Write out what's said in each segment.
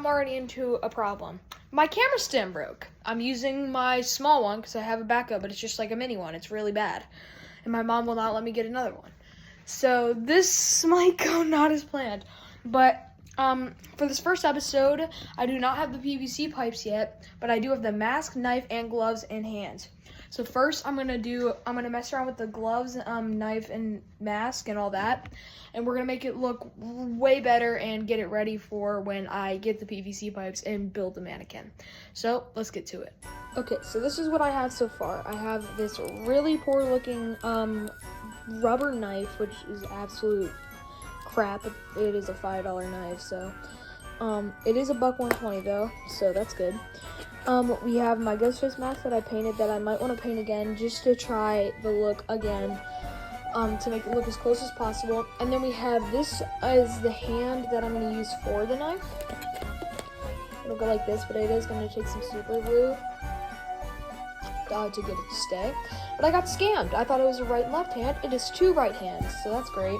I'm already into a problem. My camera stand broke. I'm using my small one because I have a backup, but it's just like a mini one. It's really bad. And my mom will not let me get another one. So this might go not as planned. But for this first episode, I do not have the PVC pipes yet, but I do have the mask, knife, and gloves and hands. So first I'm gonna mess around with the gloves, knife, and mask and all that. And we're gonna make it look way better and get it ready for when I get the PVC pipes and build the mannequin. So let's get to it. Okay, so this is what I have so far. I have this really poor looking rubber knife, which is absolute crap. It is a $5 knife, so it is $1.20 though, so that's good. We have my Ghostface mask that I painted that I might want to paint again just to try the look again, to make it look as close as possible. And then we have this as the hand that I'm going to use for the knife. It'll go like this, but it is going to take some super glue to get it to stay. But I got scammed. I thought it was a right and left hand. It is 2 right hands, so that's great.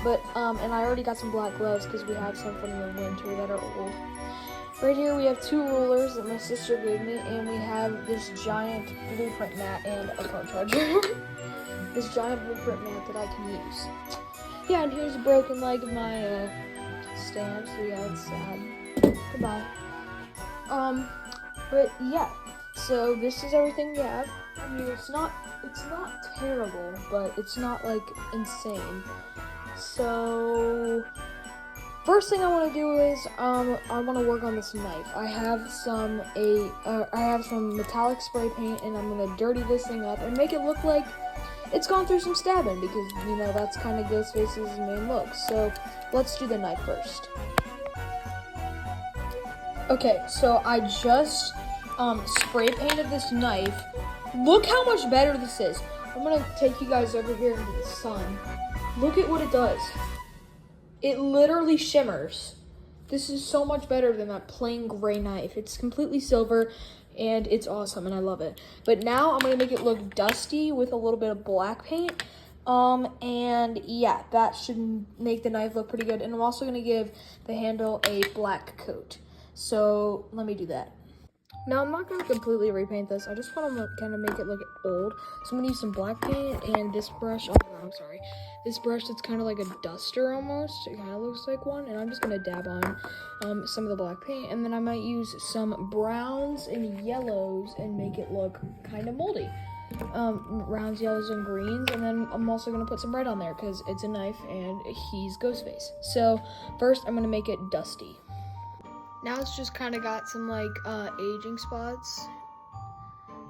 But and I already got some black gloves because we have some from the winter that are old. Right here we have 2 rulers that my sister gave me, and we have this giant blueprint mat and a phone charger. This giant blueprint mat that I can use. Yeah, and here's a broken leg of my stand, so yeah, it's sad. Goodbye. But yeah, so this is everything we have. I mean, it's not terrible, but it's not like insane. So first thing I want to do is I want to work on this knife. I have some metallic spray paint, and I'm gonna dirty this thing up and make it look like it's gone through some stabbing, because you know that's kind of Ghostface's main look. So let's do the knife first. Okay, so I just spray painted this knife. Look how much better this is. I'm gonna take you guys over here into the sun. Look at what it does. It literally shimmers. This is so much better than that plain gray knife. It's completely silver, and it's awesome, and I love it. But now I'm gonna make it look dusty with a little bit of black paint. And yeah, that should make the knife look pretty good. And I'm also gonna give the handle a black coat. So let me do that. Now, I'm not going to completely repaint this. I just want to kind of make it look old. So I'm going to use some black paint and this brush. Oh, I'm sorry. This brush that's kind of like a duster almost. It kind of looks like one. And I'm just going to dab on some of the black paint. And then I might use some browns and yellows and make it look kind of moldy. Browns, yellows, and greens. And then I'm also going to put some red on there because it's a knife and he's Ghostface. So first, I'm going to make it dusty. Now it's just kind of got some like aging spots,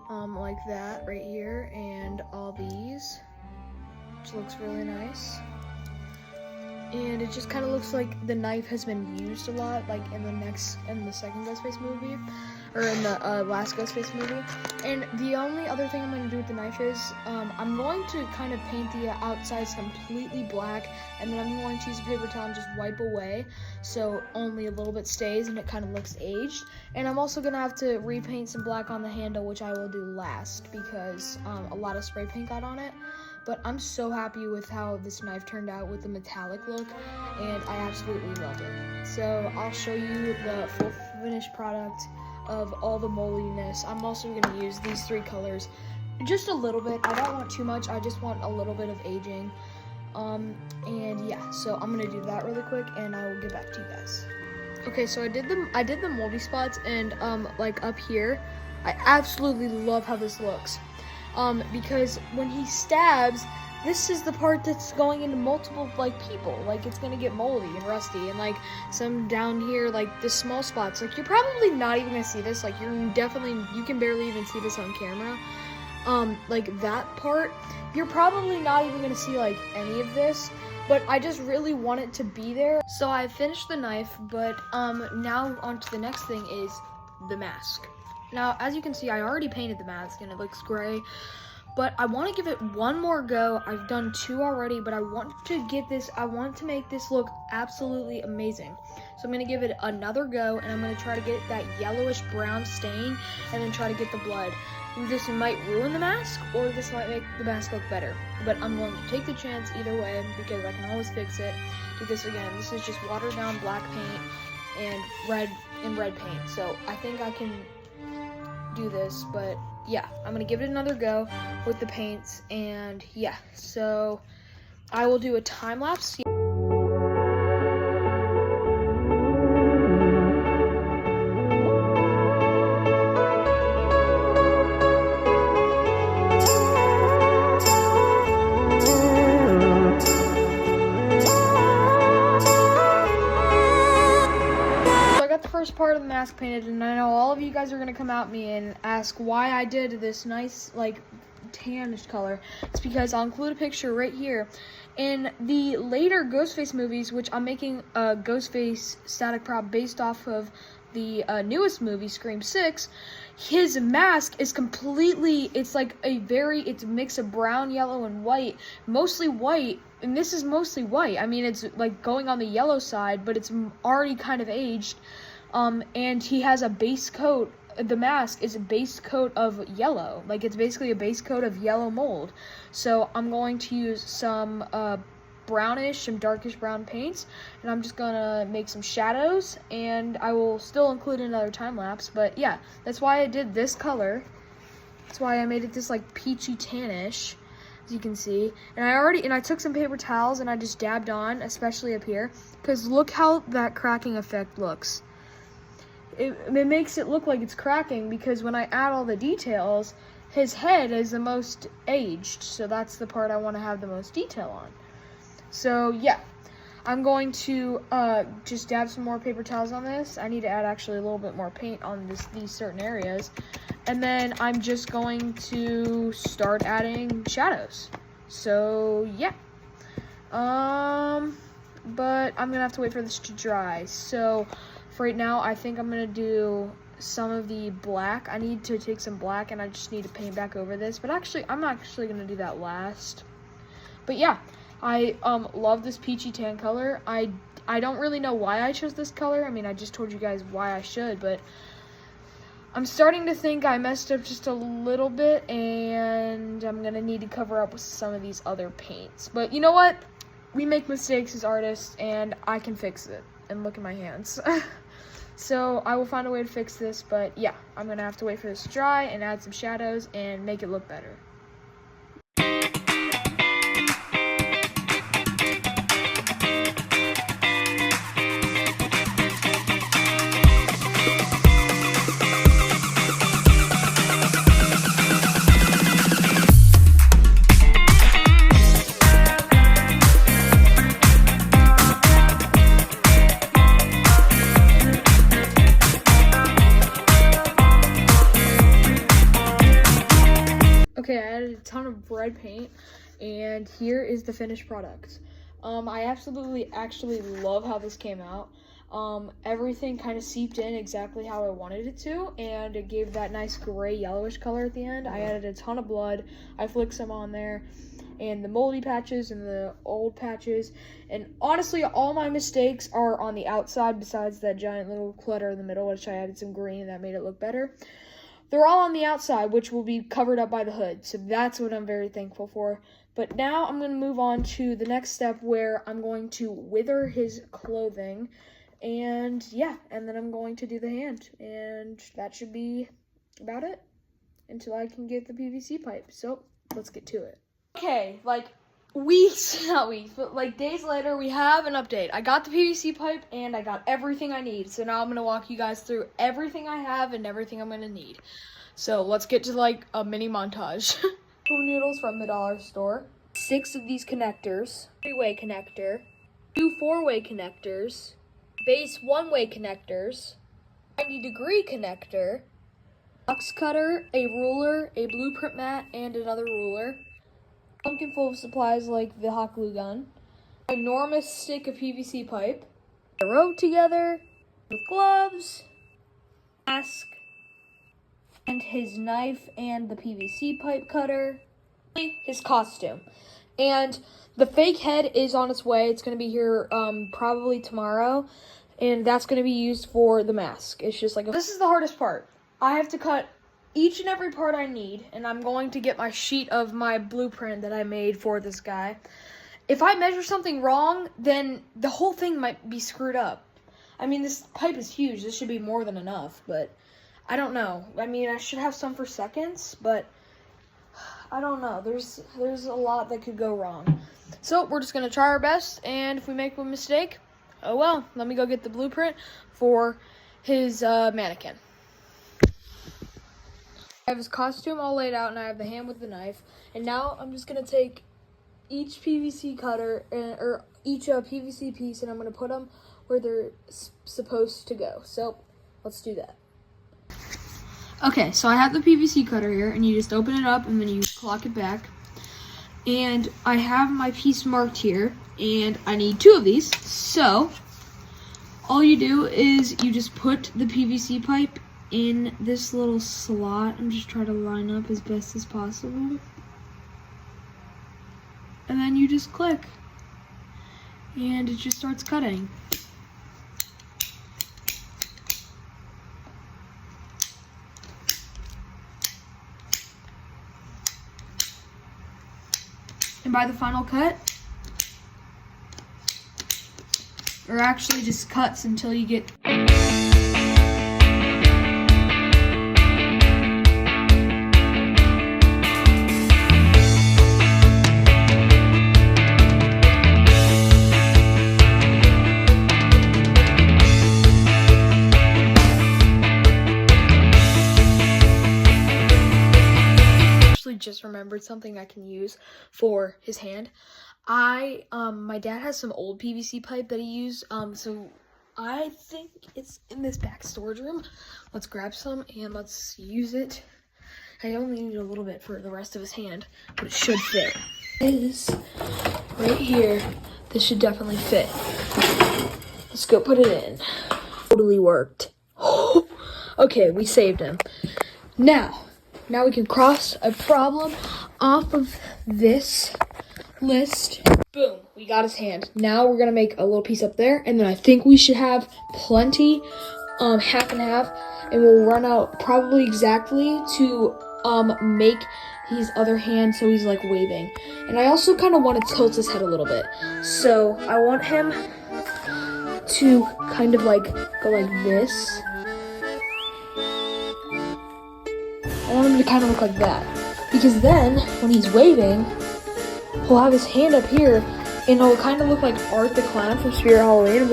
like that right here, and all these, which looks really nice. And it just kind of looks like the knife has been used a lot, like in the second Ghostface movie, or in the last Ghostface movie. And the only other thing I'm going to do with the knife is, I'm going to kind of paint the outsides completely black, and then I'm going to use a paper towel and just wipe away, so only a little bit stays and it kind of looks aged. And I'm also going to have to repaint some black on the handle, which I will do last, because a lot of spray paint got on it. But I'm so happy with how this knife turned out with the metallic look, and I absolutely love it. So I'll show you the full finished product of all the moldiness. I'm also going to use these 3 colors, just a little bit. I don't want too much. I just want a little bit of aging. And yeah, so I'm going to do that really quick, and I will get back to you guys. Okay, so I did the moldy spots, and like up here, I absolutely love how this looks. Because when he stabs, this is the part that's going into multiple, like, people. Like, it's gonna get moldy and rusty, and, like, some down here, like, the small spots. Like, you're probably not even gonna see this. Like, you can barely even see this on camera. Like, that part, you're probably not even gonna see, like, any of this. But I just really want it to be there. So I finished the knife, but, now on to the next thing is the mask. Now, as you can see, I already painted the mask and it looks gray, but I want to give it one more go. I've done 2 already, but I want to make this look absolutely amazing. So I'm going to give it another go, and I'm going to try to get that yellowish brown stain and then try to get the blood. This might ruin the mask, or this might make the mask look better, but I'm going to take the chance either way because I can always fix it. Do this again. This is just watered down black paint, and red paint. So I think I can do this, but yeah, I'm gonna give it another go with the paints, and yeah, so I will do a time lapse. First part of the mask painted, and I know all of you guys are gonna come at me and ask why I did this nice like tannish color. It's because I'll include a picture right here. In the later Ghostface movies, which I'm making a Ghostface static prop based off of the newest movie, Scream 6, his mask is completely, it's a mix of brown, yellow, and white, mostly white, and this is mostly white. I mean, it's like going on the yellow side, but it's already kind of aged. And he has a base coat. The mask is a base coat of yellow. Like, it's basically a base coat of yellow mold. So I'm going to use some some darkish brown paints, and I'm just gonna make some shadows, and I will still include another time lapse. But yeah, that's why I did this color. That's why I made it this like peachy tannish, as you can see. And I took some paper towels and I just dabbed on, especially up here, because look how that cracking effect looks. It makes it look like it's cracking because when I add all the details, his head is the most aged, so that's the part I want to have the most detail on. So yeah, I'm going to just dab some more paper towels on this. I need to add actually a little bit more paint on these certain areas, and then I'm just going to start adding shadows. So yeah, but I'm gonna have to wait for this to dry. So for right now, I think I'm gonna do some of the black. I need to take some black and I just need to paint back over this, but actually I'm actually gonna do that last. But yeah, I love this peachy tan color. I don't really know why I chose this color. I mean, I just told you guys why I should, but I'm starting to think I messed up just a little bit, and I'm gonna need to cover up with some of these other paints. But you know what? We make mistakes as artists, and I can fix it. And look at my hands. So I will find a way to fix this, but yeah, I'm gonna have to wait for this to dry and add some shadows and make it look better. Okay, I added a ton of red paint, and here is the finished product. I actually love how this came out. Everything kind of seeped in exactly how I wanted it to, and it gave that nice gray yellowish color at the end. I added a ton of blood. I flicked some on there, and the moldy patches and the old patches. And honestly, all my mistakes are on the outside besides that giant little clutter in the middle, which I added some green and that made it look better. They're all on the outside, which will be covered up by the hood, so that's what I'm very thankful for. But now I'm going to move on to the next step where I'm going to wither his clothing, and yeah, and then I'm going to do the hand, and that should be about it until I can get the PVC pipe. So let's get to it. Okay, like not weeks, but like days later, we have an update. I got the PVC pipe and I got everything I need. So now I'm going to walk you guys through everything I have and everything I'm going to need. So let's get to like a mini montage. 2 noodles from the dollar store, 6 of these connectors, 3-way connector, 2 4-way connectors, base 1-way connectors, 90-degree connector, box cutter, a ruler, a blueprint mat, and another ruler. Pumpkin full of supplies like the hot glue gun, an enormous stick of PVC pipe, a rope together with gloves, mask, and his knife and the PVC pipe cutter, his costume. And the fake head is on its way. It's going to be here probably tomorrow, and that's going to be used for the mask. It's just like, this is the hardest part. I have to cut each and every part I need, and I'm going to get my sheet of my blueprint that I made for this guy. If I measure something wrong, then the whole thing might be screwed up. I mean, this pipe is huge. This should be more than enough, but I don't know. I mean, I should have some for seconds, but I don't know. There's a lot that could go wrong. So we're just going to try our best, and if we make a mistake, oh well. Let me go get the blueprint for his mannequin. I have his costume all laid out, and I have the hand with the knife. And now I'm just going to take each PVC cutter, or each PVC piece, and I'm going to put them where they're supposed to go. So let's do that. Okay, so I have the PVC cutter here, and you just open it up, and then you clock it back. And I have my piece marked here, and I need 2 of these. So all you do is you just put the PVC pipe in this little slot. I'm just trying to line up as best as possible. And then you just click. And it just starts cutting. And by the final cut, or actually just cuts until you get just remembered something I can use for his hand. My dad has some old PVC pipe that he used, so I think it's in this back storage room. Let's grab some and let's use it. I only need a little bit for the rest of his hand, but it should fit. This right here, this should definitely fit. Let's go put it in. Totally worked. Okay, we saved him. Now we can cross a problem off of this list. Boom, we got his hand. Now we're gonna make a little piece up there, and then I think we should have plenty, half and half, and we'll run out probably exactly to make his other hand so he's like waving. And I also kind of want to tilt his head a little bit. So I want him to kind of like go like this. I want him to kind of look like that, because then when he's waving, he'll have his hand up here, and it'll kind of look like Art the Clown from Spirit Halloween,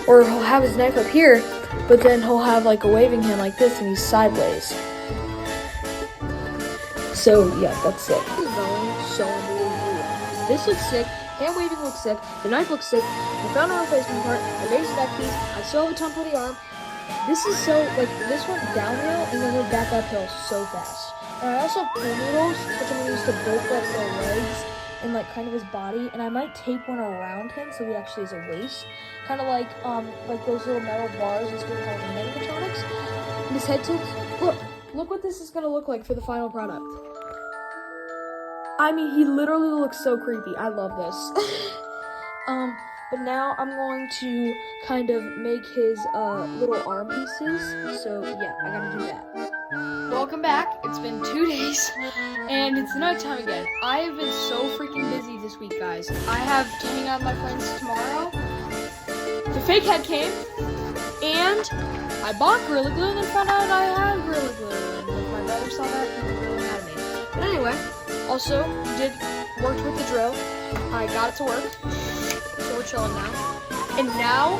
or he'll have his knife up here, but then he'll have like a waving hand like this, and he's sideways. So yeah, that's it. This is going so unbelievable. This looks sick. Hand waving looks sick. The knife looks sick. I found a replacement part. I made his neck piece. I still have a ton for the arm. This is so, like, this went downhill and then went back uphill so fast. And I also have pool noodles, which I'm going to use to bulk up the legs and, like, kind of his body. And I might tape one around him so he actually has a waist. Kind of like those little metal bars used to be called animatronics. And his head tilts. Look what this is going to look like for the final product. I mean, he literally looks so creepy. I love this. But now I'm going to kind of make his little arm pieces. So yeah, I gotta do that. Welcome back. It's been 2 days and it's nighttime again. I have been so freaking busy this week, guys. I have to hang out with my friends tomorrow. The fake head came and I bought Gorilla Glue and then found out I had Gorilla Glue. And if my brother saw that, he was really mad at me. But anyway, also worked with the drill. I got it to work. So we're chilling now. And now,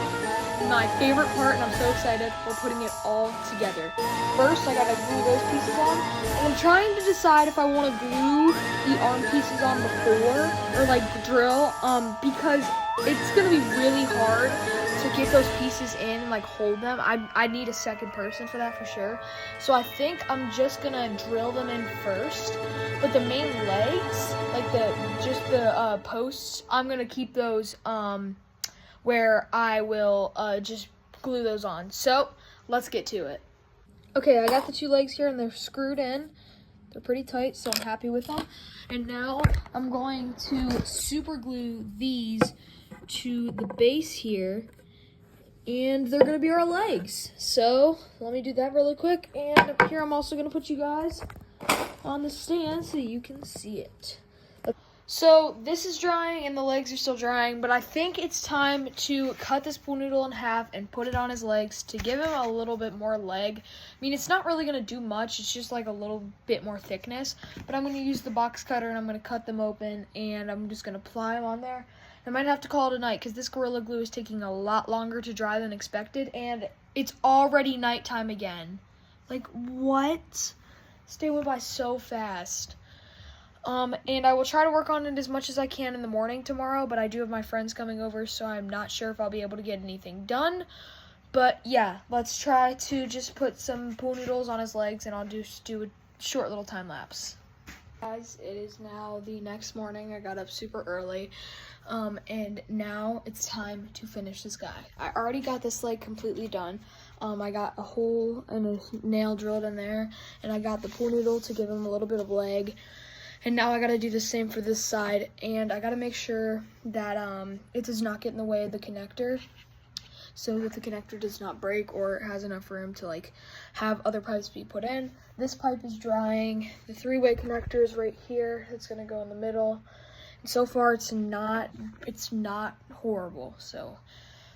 my favorite part, and I'm so excited, we're putting it all together. First, I gotta glue those pieces on, and I'm trying to decide if I want to glue the arm pieces on before, or like drill, because it's gonna be really hard to get those pieces in and like hold them. I need a second person for that for sure. So I think I'm just gonna drill them in first, but the main legs, like the posts, I'm gonna keep those where I will just glue those on. So let's get to it. Okay, I got the 2 legs here and they're screwed in. They're pretty tight, so I'm happy with them. And now I'm going to super glue these to the base here, and they're gonna be our legs. So let me do that really quick. And up here, I'm also gonna put you guys on the stand so you can see it. So this is drying and the legs are still drying, but I think it's time to cut this pool noodle in half and put it on his legs to give him a little bit more leg. I mean, it's not really going to do much. It's just like a little bit more thickness, but I'm going to use the box cutter and I'm going to cut them open and I'm just going to apply them on there. I might have to call it a night because this Gorilla Glue is taking a lot longer to dry than expected and it's already nighttime again. Like, what? This day went by so fast. And I will try to work on it as much as I can in the morning tomorrow, but I do have my friends coming over, so I'm not sure if I'll be able to get anything done. But yeah, let's try to just put some pool noodles on his legs, and I'll just do a short little time lapse. Guys, it is now the next morning. I got up super early, and now it's time to finish this guy. I already got this leg completely done. I got a hole and a nail drilled in there, and I got the pool noodle to give him a little bit of leg. And now I gotta do the same for this side, and I gotta make sure that it does not get in the way of the connector, so that the connector does not break or it has enough room to like have other pipes be put in. This pipe is drying. The three-way connector is right here. It's gonna go in the middle. And so far it's not horrible. So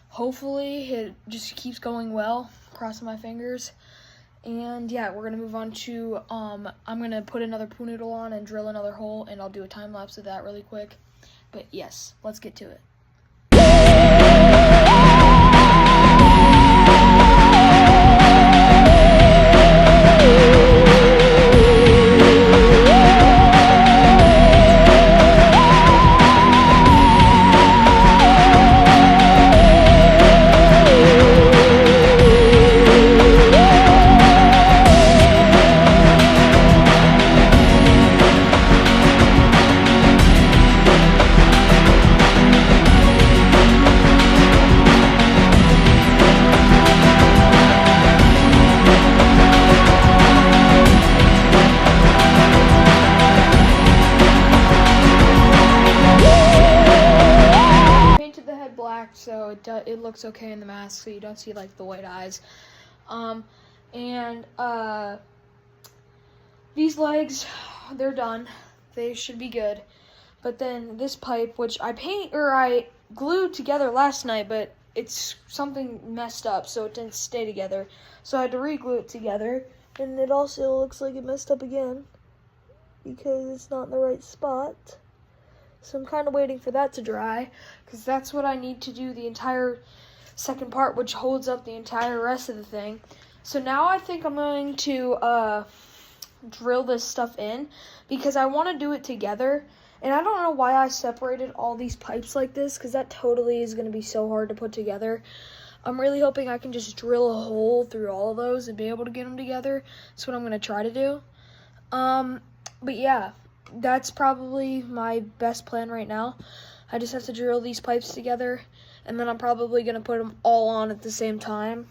hopefully it just keeps going well. Crossing my fingers. And yeah, we're gonna move on to, I'm gonna put another pool noodle on and drill another hole, and I'll do a time lapse of that really quick. But yes, let's get to it. Black, so it looks okay in the mask, so you don't see like the white eyes. These legs, they're done. They should be good. But then this pipe, which I glued together last night, but it's something messed up, so it didn't stay together. So I had to re-glue it together, and it also looks like it messed up again because it's not in the right spot. So I'm kind of waiting for that to dry, because that's what I need to do the entire second part, which holds up the entire rest of the thing. So now I think I'm going to drill this stuff in, because I want to do it together. And I don't know why I separated all these pipes like this, because that totally is going to be so hard to put together. I'm really hoping I can just drill a hole through all of those and be able to get them together. That's what I'm going to try to do. But yeah. That's probably my best plan right now. I just have to drill these pipes together, and then I'm probably going to put them all on at the same time.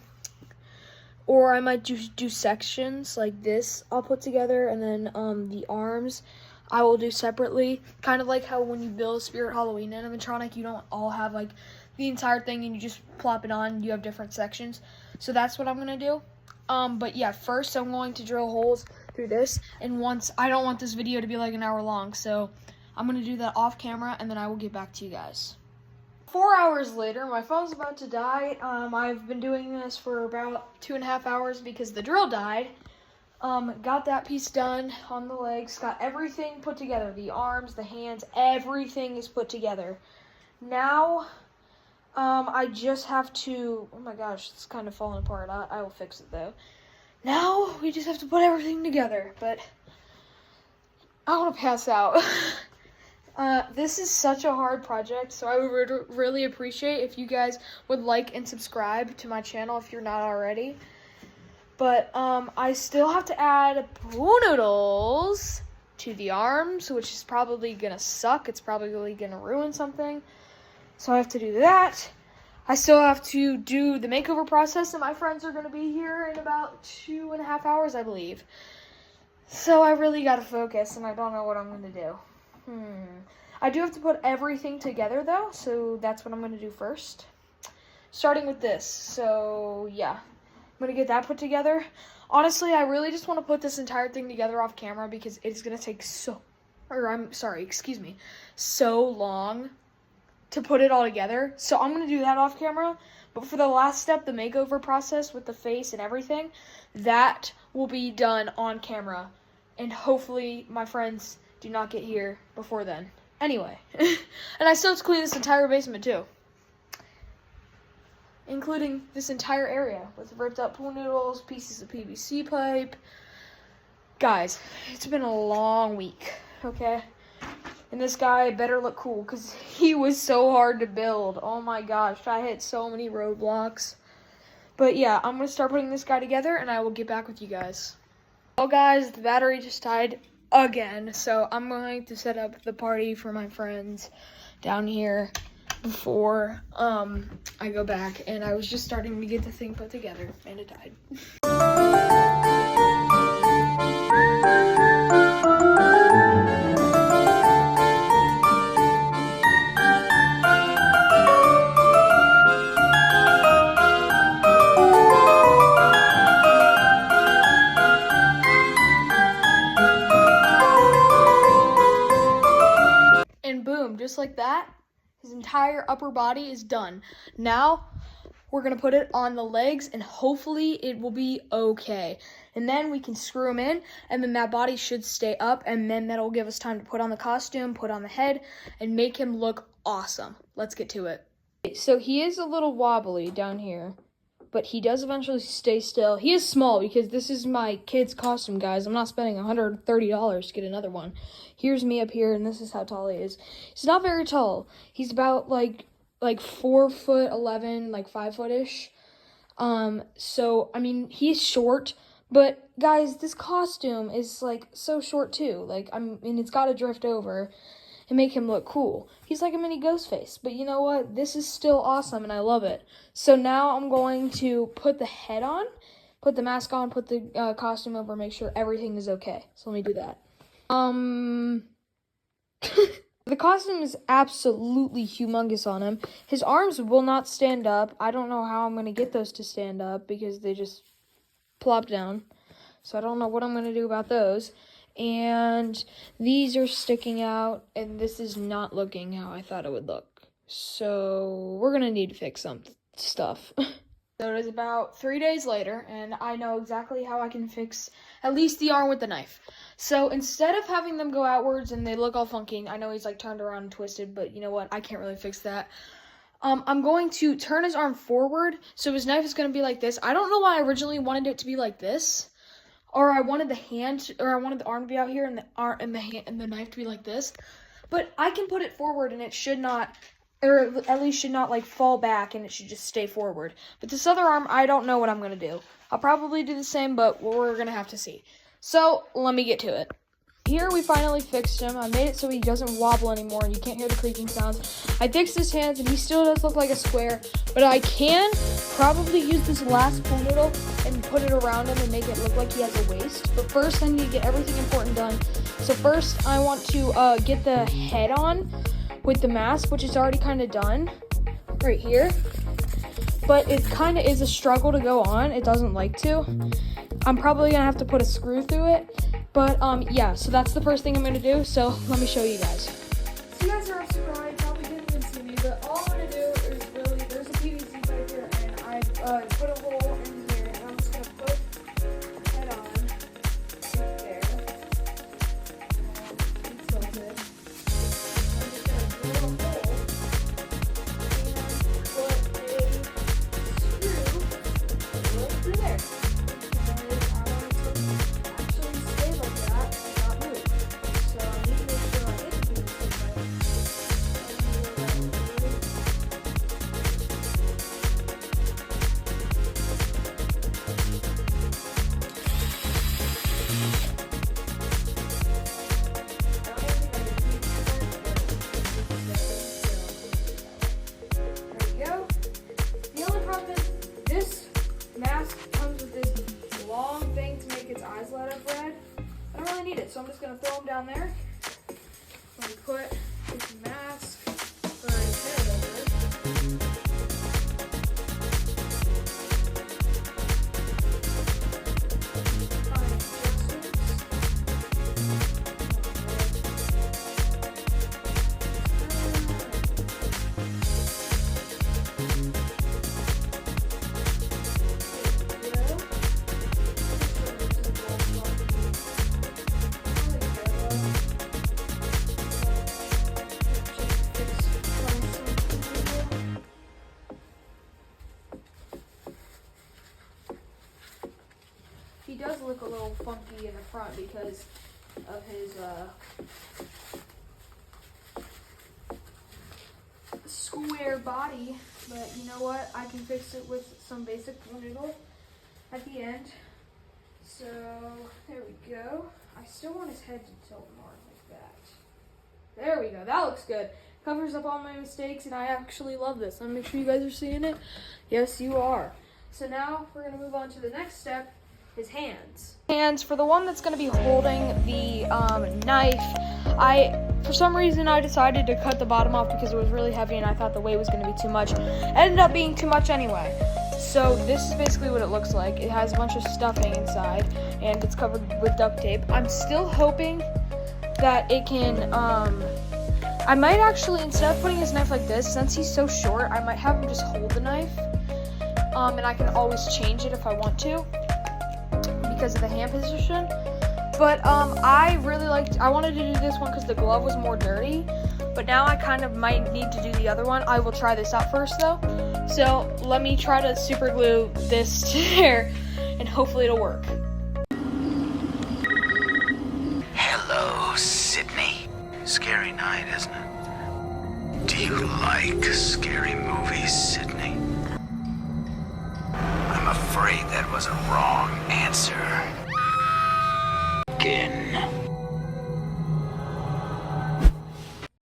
Or I might just do sections like this I'll put together, and then the arms I will do separately. Kind of like how when you build Spirit Halloween animatronic, you don't all have like the entire thing and you just plop it on. You have different sections. So that's what I'm going to do. But yeah, first I'm going to drill holes through this, and I don't want this video to be like an hour long, so I'm going to do that off camera, and then I will get back to you guys. 4 hours later, my phone's about to die. I've been doing this for about 2.5 hours because the drill died. Got that piece done on the legs, got everything put together, the arms, the hands, everything is put together. Now, I just have to, oh my gosh, it's kind of falling apart. I will fix it though. Now, we just have to put everything together, but I want to pass out. This is such a hard project, so I would really appreciate if you guys would like and subscribe to my channel if you're not already. But, I still have to add pool noodles to the arms, which is probably gonna suck. It's probably gonna ruin something. So I have to do that. I still have to do the makeover process, and my friends are going to be here in about 2.5 hours, I believe. So I really got to focus, and I don't know what I'm going to do. I do have to put everything together, though, so that's what I'm going to do first. Starting with this. So, yeah. I'm going to get that put together. Honestly, I really just want to put this entire thing together off camera because it's going to take so excuse me, so long to put it all together. So I'm gonna do that off camera. But for the last step, the makeover process with the face and everything, that will be done on camera. And hopefully my friends do not get here before then. Anyway, and I still have to clean this entire basement too. Including this entire area with ripped up pool noodles, pieces of PVC pipe. Guys, it's been a long week, okay? And this guy better look cool because he was so hard to build. Oh my gosh, I hit so many roadblocks. But yeah, I'm going to start putting this guy together and I will get back with you guys. Well guys, the battery just died again. So I'm going to set up the party for my friends down here before I go back. And I was just starting to get the thing put together and it died. And boom, just like that, his entire upper body is done. Now, we're going to put it on the legs, and hopefully it will be okay. And then we can screw him in, and then that body should stay up, and then that'll give us time to put on the costume, put on the head, and make him look awesome. Let's get to it. So he is a little wobbly down here, but he does eventually stay still. He is small because this is my kid's costume, guys. I'm not spending $130 to get another one. Here's me up here, and this is how tall he is. He's not very tall. He's about like 4'11", like 5'-ish. So I mean, he's short, but guys, this costume is like so short too. Like it's got to drift over and make him look cool. He's like a mini Ghostface, but you know what? This is still awesome, and I love it. So now I'm going to put the head on, put the mask on, put the costume over, make sure everything is okay. So let me do that. The costume is absolutely humongous on him. His arms will not stand up. I don't know how I'm going to get those to stand up because they just plop down. So I don't know what I'm going to do about those. And these are sticking out, and this is not looking how I thought it would look. So we're going to need to fix some stuff. So it is about 3 days later, and I know exactly how I can fix at least the arm with the knife. So instead of having them go outwards and they look all funky, I know he's like turned around and twisted, but you know what? I can't really fix that. I'm going to turn his arm forward, so his knife is going to be like this. I don't know why I originally wanted it to be like this. Or I wanted the arm to be out here and the knife to be like this. But I can put it forward and it should not, or at least should not like fall back, and it should just stay forward. But this other arm, I don't know what I'm going to do. I'll probably do the same, but we're going to have to see. So let me get to it. Here we finally fixed him. I made it so he doesn't wobble anymore and you can't hear the creaking sounds. I fixed his hands and he still does look like a square, but I can probably use this last pool noodle and put it around him and make it look like he has a waist. But first I need to get everything important done. So first I want to get the head on with the mask, which is already kind of done right here. But it kind of is a struggle to go on. It doesn't like to. I'm probably going to have to put a screw through it. But, yeah, so that's the first thing I'm going to do. So let me show you guys. So you guys are surprised, probably didn't even see me. But all I'm going to do is really, there's a PVC pipe here. And I put a hole in here. And I'm just going to put the head on right there. And tilt it. I'm just going to drill a hole. And put a screw through there. look a little funky in the front because of his square body, but you know what? I can fix it with some basic noodle at the end. So there we go. I still want his head to tilt more like that. There we go. That looks good. Covers up all my mistakes, and I actually love this. Let me make sure you guys are seeing it. Yes, you are. So now we're going to move on to the next step, his hands. Hands, for the one that's going to be holding the knife, for some reason I decided to cut the bottom off because it was really heavy and I thought the weight was going to be too much. It ended up being too much anyway. So this is basically what it looks like. It has a bunch of stuffing inside and it's covered with duct tape. I'm still hoping that it can, I might actually, instead of putting his knife like this, since he's so short, I might have him just hold the knife. And I can always change it if I want to because of the hand position. But I wanted to do this one because the glove was more dirty. But now I kind of might need to do the other one. I will try this out first though. So let me try to super glue this to there and hopefully it'll work. Hello, Sydney. Scary night, isn't it? Do you like scary movies, Sydney? I'm afraid that was a wrong answer. Again.